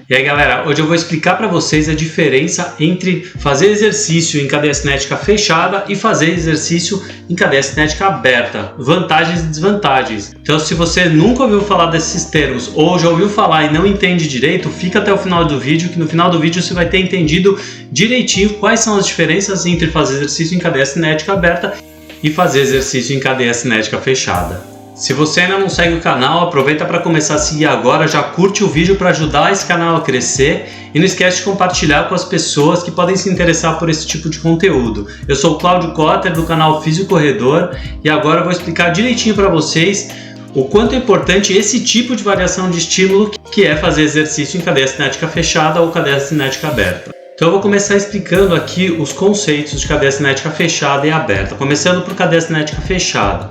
E aí galera, hoje eu vou explicar para vocês a diferença entre fazer exercício em cadeia cinética fechada e fazer exercício em cadeia cinética aberta, vantagens e desvantagens. Então se você nunca ouviu falar desses termos ou já ouviu falar e não entende direito, fica até o final do vídeo, que no final do vídeo você vai ter entendido direitinho quais são as diferenças entre fazer exercício em cadeia cinética aberta e fazer exercício em cadeia cinética fechada. Se você ainda não segue o canal, aproveita para começar a seguir agora, já curte o vídeo para ajudar esse canal a crescer e não esquece de compartilhar com as pessoas que podem se interessar por esse tipo de conteúdo. Eu sou o Cláudio Cotter do canal Físico Corredor e agora eu vou explicar direitinho para vocês o quanto é importante esse tipo de variação de estímulo que é fazer exercício em cadeia cinética fechada ou cadeia cinética aberta. Então eu vou começar explicando aqui os conceitos de cadeia cinética fechada e aberta, começando por cadeia cinética fechada.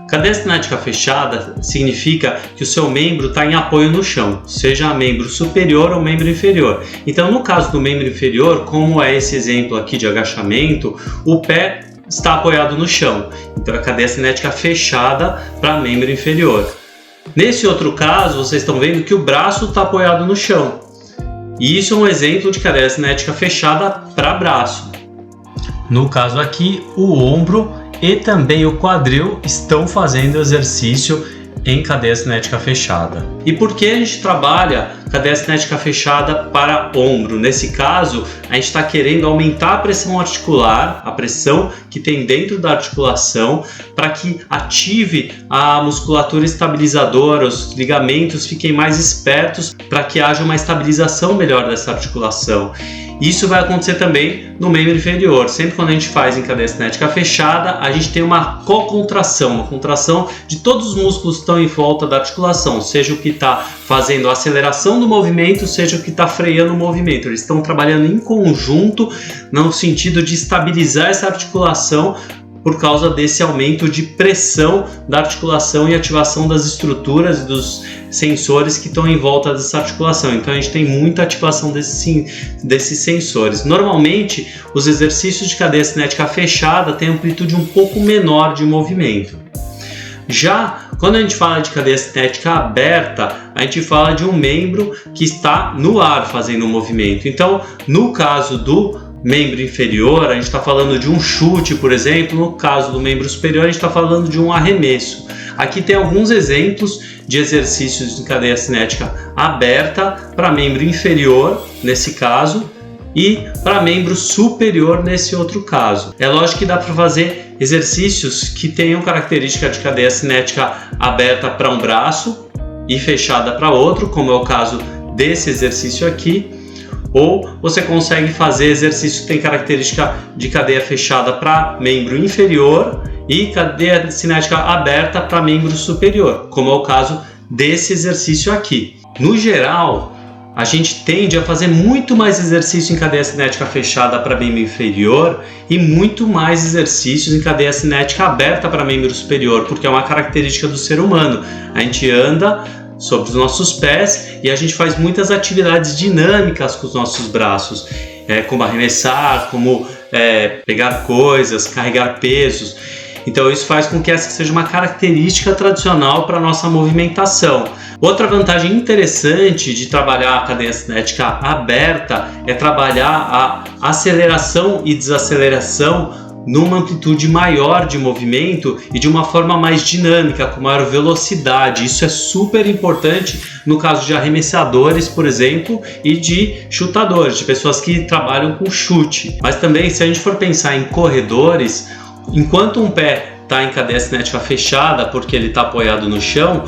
Cadeia cinética fechada significa que o seu membro está em apoio no chão, seja membro superior ou membro inferior. Então, no caso do membro inferior, como é esse exemplo aqui de agachamento, o pé está apoiado no chão. Então, é cadeia cinética fechada para membro inferior. Nesse outro caso, vocês estão vendo que o braço está apoiado no chão. E isso é um exemplo de cadeia cinética fechada para braço. No caso aqui, o ombro e também o quadril estão fazendo exercício em cadeia cinética fechada. E por que a gente trabalha cadeia cinética fechada para ombro? Nesse caso, a gente está querendo aumentar a pressão articular, a pressão que tem dentro da articulação, para que ative a musculatura estabilizadora, os ligamentos fiquem mais espertos, para que haja uma estabilização melhor dessa articulação. Isso vai acontecer também no membro inferior. Sempre quando a gente faz em cadeia cinética fechada, a gente tem uma cocontração, uma contração de todos os músculos que estão em volta da articulação, seja o que está fazendo a aceleração do movimento, seja o que está freando o movimento. Eles estão trabalhando em conjunto no sentido de estabilizar essa articulação por causa desse aumento de pressão da articulação e ativação das estruturas e dos sensores que estão em volta dessa articulação. Então a gente tem muita ativação desses sensores. Normalmente, os exercícios de cadeia cinética fechada têm amplitude um pouco menor de movimento. Já quando a gente fala de cadeia cinética aberta, a gente fala de um membro que está no ar fazendo o movimento. Então, no caso do membro inferior, a gente está falando de um chute, por exemplo. No caso do membro superior, a gente está falando de um arremesso. Aqui tem alguns exemplos de exercícios de cadeia cinética aberta para membro inferior, nesse caso, e para membro superior, nesse outro caso. É lógico que dá para fazer exercícios que tenham característica de cadeia cinética aberta para um braço e fechada para outro, como é o caso desse exercício aqui. Ou você consegue fazer exercício que tem característica de cadeia fechada para membro inferior e cadeia cinética aberta para membro superior, como é o caso desse exercício aqui. No geral, a gente tende a fazer muito mais exercício em cadeia cinética fechada para membro inferior e muito mais exercícios em cadeia cinética aberta para membro superior, porque é uma característica do ser humano. A gente anda sobre os nossos pés e a gente faz muitas atividades dinâmicas com os nossos braços, como arremessar, como pegar coisas, carregar pesos. Então isso faz com que essa seja uma característica tradicional para a nossa movimentação. Outra vantagem interessante de trabalhar a cadeia cinética aberta é trabalhar a aceleração e desaceleração numa amplitude maior de movimento e de uma forma mais dinâmica, com maior velocidade. Isso é super importante no caso de arremessadores, por exemplo, e de chutadores, de pessoas que trabalham com chute. Mas também, se a gente for pensar em corredores, enquanto um pé está em cadeia cinética fechada porque ele está apoiado no chão,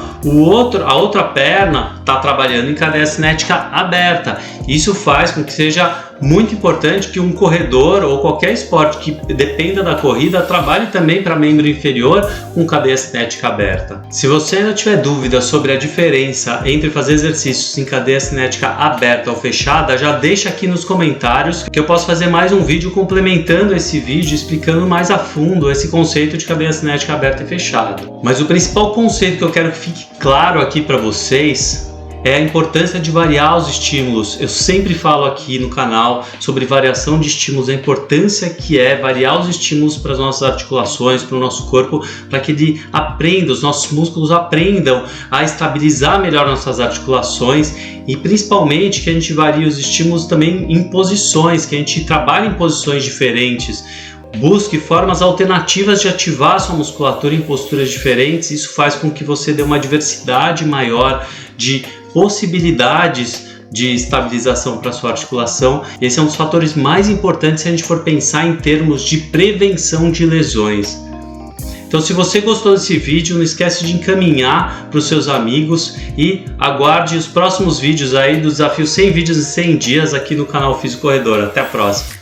a outra perna está trabalhando em cadeia cinética aberta. Isso faz com que seja muito importante que um corredor ou qualquer esporte que dependa da corrida trabalhe também para membro inferior com cadeia cinética aberta. Se você ainda tiver dúvida sobre a diferença entre fazer exercícios em cadeia cinética aberta ou fechada, já deixa aqui nos comentários que eu posso fazer mais um vídeo complementando esse vídeo, explicando mais a fundo esse conceito de cadeia cinética aberta e fechada. Mas o principal conceito que eu quero que fique claro aqui para vocês é a importância de variar os estímulos. Eu sempre falo aqui no canal sobre variação de estímulos, a importância que é variar os estímulos para as nossas articulações, para o nosso corpo, para que ele aprenda, os nossos músculos aprendam a estabilizar melhor nossas articulações e principalmente que a gente varie os estímulos também em posições, que a gente trabalhe em posições diferentes. Busque formas alternativas de ativar a sua musculatura em posturas diferentes. Isso faz com que você dê uma diversidade maior de possibilidades de estabilização para a sua articulação. Esse é um dos fatores mais importantes se a gente for pensar em termos de prevenção de lesões. Então, se você gostou desse vídeo, não esquece de encaminhar para os seus amigos e aguarde os próximos vídeos aí do desafio 100 vídeos em 100 dias aqui no canal Físico Corredor. Até a próxima!